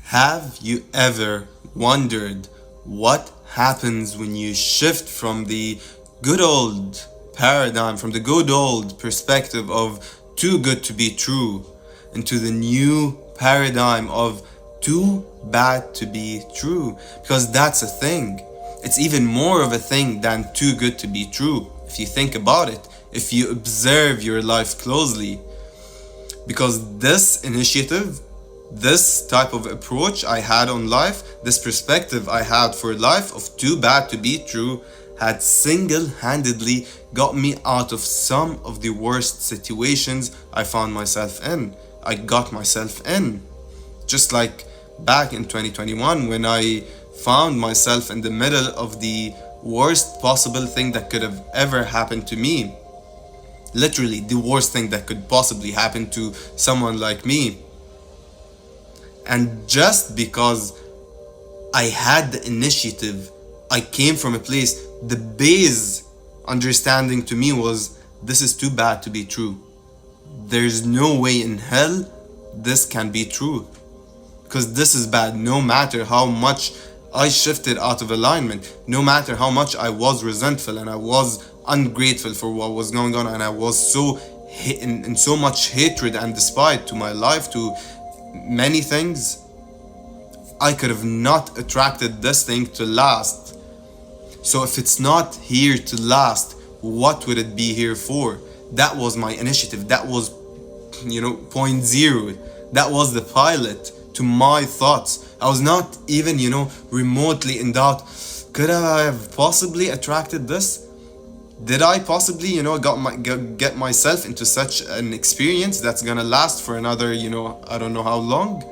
Have you ever wondered what happens when you shift from the good old paradigm, from the good old perspective of too good to be true, into the new paradigm of too bad to be true? Because that's a thing. It's even more of a thing than too good to be true, if you think about it, if you observe your life closely. Because this initiative, this type of approach I had on life, this perspective I had for life of too bad to be true, had single-handedly got me out of some of the worst situations I found myself in. I got myself in. Just like back in 2021 when I found myself in the middle of the worst possible thing that could have ever happened to me. Literally the worst thing that could possibly happen to someone like me. And just because I had the initiative, I came from a place, the base understanding to me was, this is too bad to be true. There's no way in hell this can be true. Because this is bad, no matter how much I shifted out of alignment, no matter how much I was resentful and I was ungrateful for what was going on, and I was so in so much hatred and despite to my life, to many things, I could have not attracted this thing to last. So if it's not here to last, what would it be here for? That was my initiative. That was, point zero. That was the pilot to my thoughts. I was not even, remotely in doubt. Could I have possibly attracted this? Did I possibly, get myself into such an experience that's gonna last for another, I don't know how long?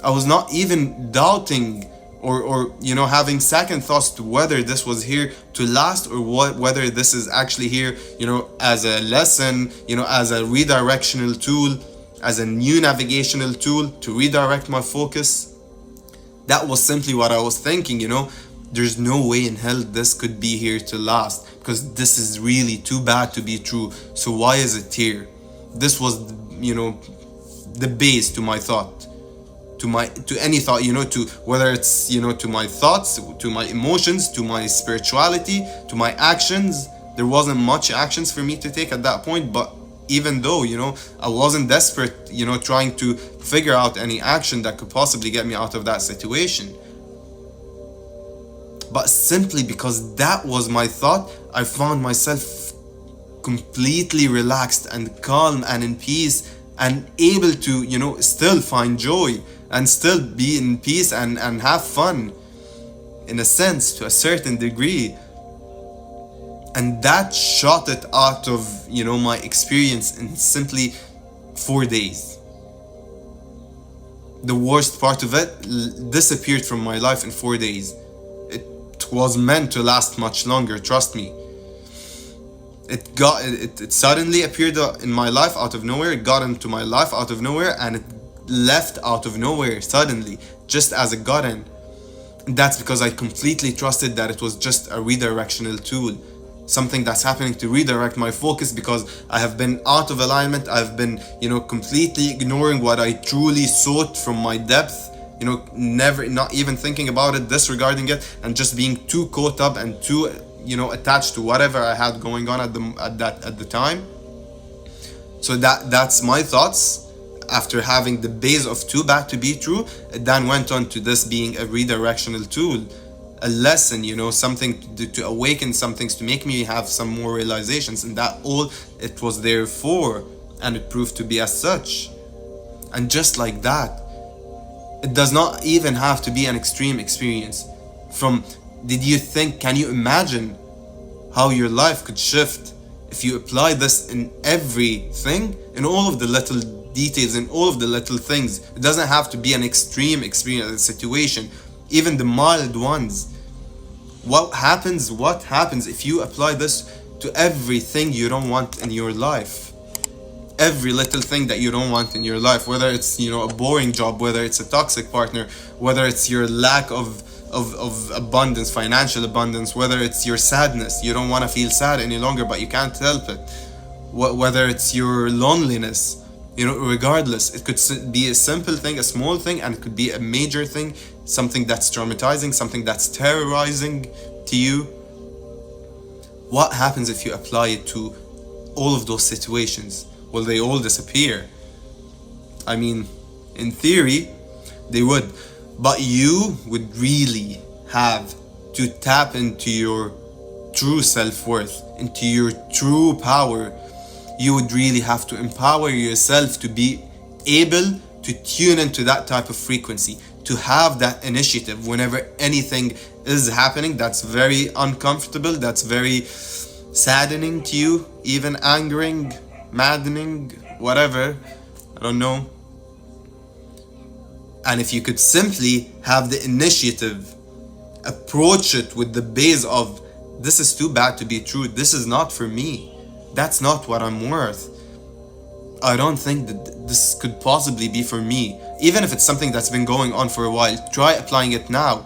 I was not even doubting or having second thoughts to whether this was here to last or whether this is actually here, as a lesson, as a redirectional tool, as a new navigational tool to redirect my focus. That was simply what I was thinking, There's no way in hell this could be here to last, because this is really too bad to be true. So why is it here? This was, the base to my thought, to any thought, to whether it's, to my thoughts, to my emotions, to my spirituality, to my actions. There wasn't much actions for me to take at that point, but even though, I wasn't desperate, trying to figure out any action that could possibly get me out of that situation. But simply because that was my thought, I found myself completely relaxed and calm and in peace and able to, still find joy and still be in peace and have fun, in a sense, to a certain degree. And that shot it out of, my experience in simply 4 days. The worst part of it disappeared from my life in 4 days. It was meant to last much longer, trust me. It suddenly appeared in my life out of nowhere. It got into my life out of nowhere, and it left out of nowhere suddenly, just as it got in. And that's because I completely trusted that it was just a redirectional tool, something that's happening to redirect my focus, because I have been out of alignment. I've been, completely ignoring what I truly sought from my depth, never, not even thinking about it, disregarding it, and just being too caught up and too, attached to whatever I had going on at the time. So that's my thoughts. After having the base of too bad to be true, it then went on to this being a redirectional tool, a lesson, something to awaken some things, to make me have some more realizations, and that all it was there for, and it proved to be as such. And just like that, it does not even have to be an extreme experience. Can you imagine how your life could shift if you apply this in everything, in all of the little details, in all of the little things? It doesn't have to be an extreme experience, situation, even the mild ones. What happens if you apply this to everything you don't want in your life? Every little thing that you don't want in your life, whether it's, a boring job, whether it's a toxic partner, whether it's your lack of abundance, financial abundance, whether it's your sadness, you don't want to feel sad any longer but you can't help it, whether it's your loneliness, Regardless, it could be a simple thing, a small thing, and it could be a major thing, something that's traumatizing, something that's terrorizing to you. What happens if you apply it to all of those situations? Will they all disappear? I mean, in theory, they would. But you would really have to tap into your true self-worth, into your true power. You would really have to empower yourself to be able to tune into that type of frequency, to have that initiative whenever anything is happening that's very uncomfortable, that's very saddening to you, even angering, maddening, whatever, I don't know. And if you could simply have the initiative, approach it with the base of, this is too bad to be true, this is not for me, that's not what I'm worth, I don't think that this could possibly be for me. Even if it's something that's been going on for a while, try applying it now.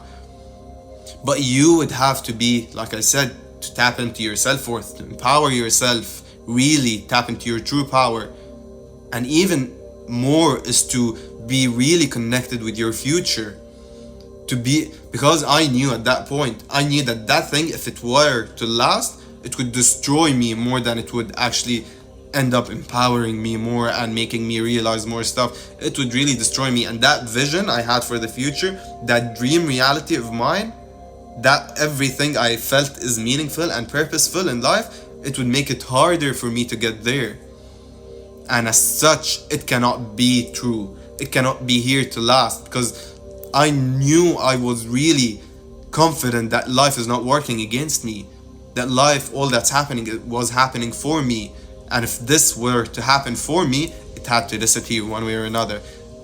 But you would have to be, like I said, to tap into your self-worth, to empower yourself, really tap into your true power. And even more is to be really connected with your future. Because I knew at that point, I knew that thing, if it were to last, it would destroy me more than it would actually end up empowering me more and making me realize more stuff. It would really destroy me. And that vision I had for the future, that dream reality of mine, that everything I felt is meaningful and purposeful in life, it would make it harder for me to get there. And as such, it cannot be true. It cannot be here to last, because I knew, I was really confident that life is not working against me. That life, all that's happening, it was happening for me. And if this were to happen for me, it had to disappear one way or another.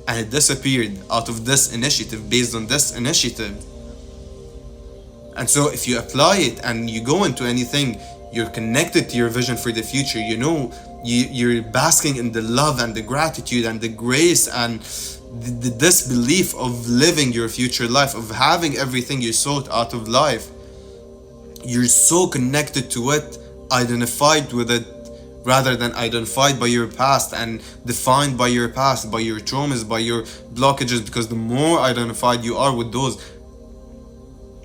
And it disappeared out of this initiative, based on this initiative. And so if you apply it and you go into anything, you're connected to your vision for the future, you're basking in the love and the gratitude and the grace and this belief of living your future life, of having everything you sought out of life. You're so connected to it, identified with it, rather than identified by your past and defined by your past, by your traumas, by your blockages. Because the more identified you are with those,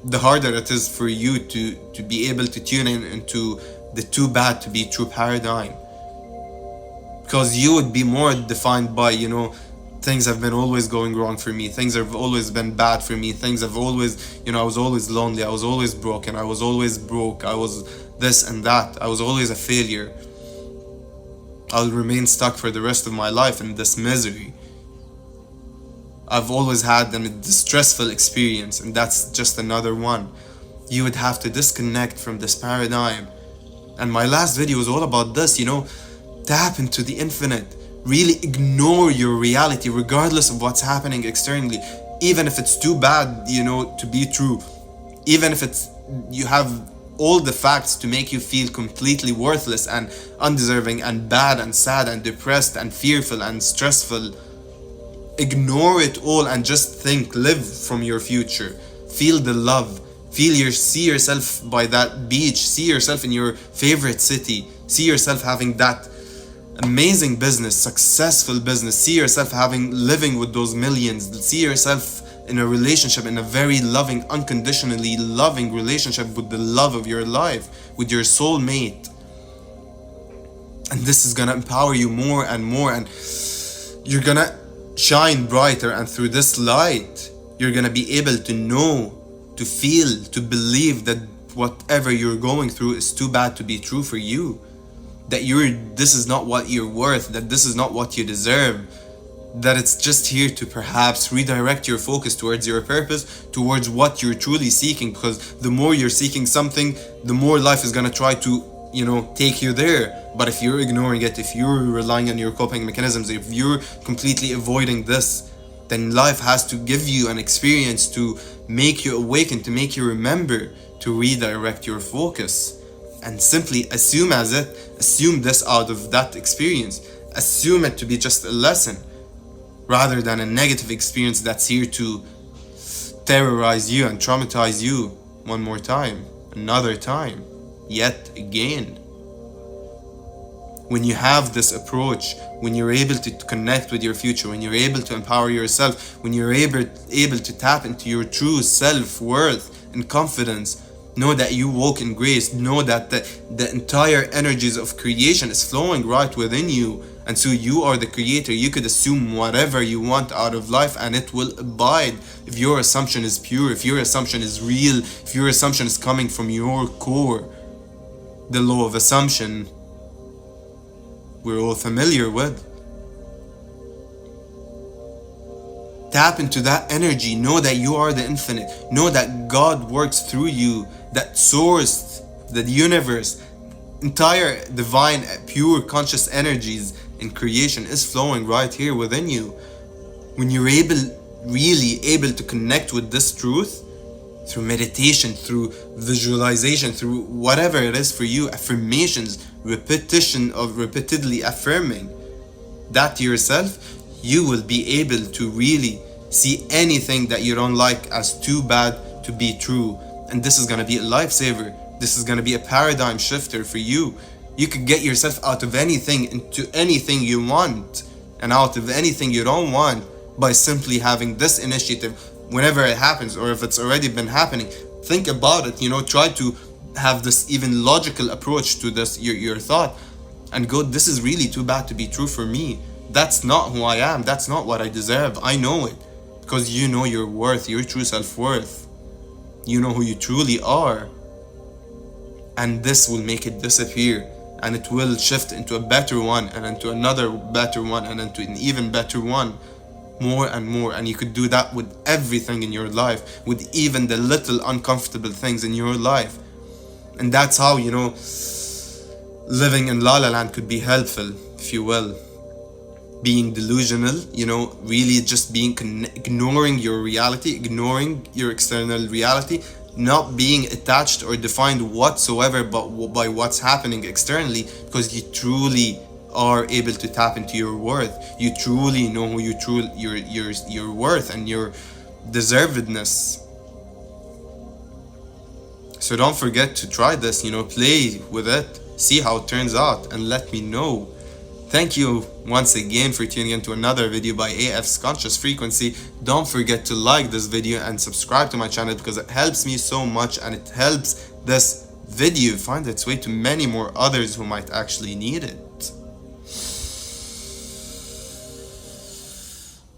the harder it is for you to be able to tune in into the too bad to be true paradigm. Because you would be more defined by, things have been always going wrong for me, things have always been bad for me, things have always, I was always lonely, I was always broken, I was always broke, I was this and that, I was always a failure. I'll remain stuck for the rest of my life in this misery. I've always had a distressful experience, and that's just another one. You would have to disconnect from this paradigm. And my last video was all about this, tap into the infinite. Really ignore your reality regardless of what's happening externally. Even if it's too bad, to be true. Even if you have all the facts to make you feel completely worthless and undeserving and bad and sad and depressed and fearful and stressful. Ignore it all and just think, live from your future. Feel the love. See yourself by that beach. See yourself in your favorite city. See yourself having that amazing business, successful business. See yourself living with those millions. See yourself in a relationship, in a very loving, unconditionally loving relationship with the love of your life, with your soulmate. And this is gonna empower you more and more, and you're gonna shine brighter. And through this light, you're gonna be able to know, to feel, to believe that whatever you're going through is too bad to be true for you. That this is not what you're worth, that this is not what you deserve, that it's just here to perhaps redirect your focus towards your purpose, towards what you're truly seeking. Because the more you're seeking something, the more life is gonna try to, take you there. But if you're ignoring it, if you're relying on your coping mechanisms, if you're completely avoiding this, then life has to give you an experience to make you awaken, to make you remember, to redirect your focus. And simply assume this out of that experience. Assume it to be just a lesson, rather than a negative experience that's here to terrorize you and traumatize you one more time, another time, yet again. When you have this approach, when you're able to connect with your future, when you're able to empower yourself, when you're able to tap into your true self-worth and confidence, know that you walk in grace. Know that the entire energies of creation is flowing right within you. And so you are the creator. You could assume whatever you want out of life and it will abide. If your assumption is pure, if your assumption is real, if your assumption is coming from your core. The law of assumption we're all familiar with. Tap into that energy. Know that you are the infinite. Know that God works through you. That source, the universe, entire divine, pure conscious energies in creation is flowing right here within you. When you're really able to connect with this truth, through meditation, through visualization, through whatever it is for you, affirmations, repetition of repeatedly affirming that to yourself, you will be able to really see anything that you don't like as too bad to be true. And this is going to be a lifesaver. This is going to be a paradigm shifter for you. You could get yourself out of anything into anything you want and out of anything you don't want by simply having this initiative whenever it happens, or if it's already been happening. Think about it, try to have this even logical approach to this, your thought, and go, this is really too bad to be true for me. That's not who I am. That's not what I deserve. I know it. Because you know your worth, your true self-worth. You know who you truly are. And this will make it disappear. And it will shift into a better one, and into another better one, and into an even better one. More and more. And you could do that with everything in your life. With even the little uncomfortable things in your life. And that's how, living in La La Land could be helpful, if you will. Being delusional, really just ignoring your reality, ignoring your external reality, not being attached or defined whatsoever by what's happening externally, because you truly are able to tap into your worth. You truly know who your worth and your deservedness. So don't forget to try this, play with it, see how it turns out, and let me know. Thank you once again for tuning in to another video by AfsConsciousFrequency. Don't forget to like this video and subscribe to my channel, because it helps me so much, and it helps this video find its way to many more others who might actually need it.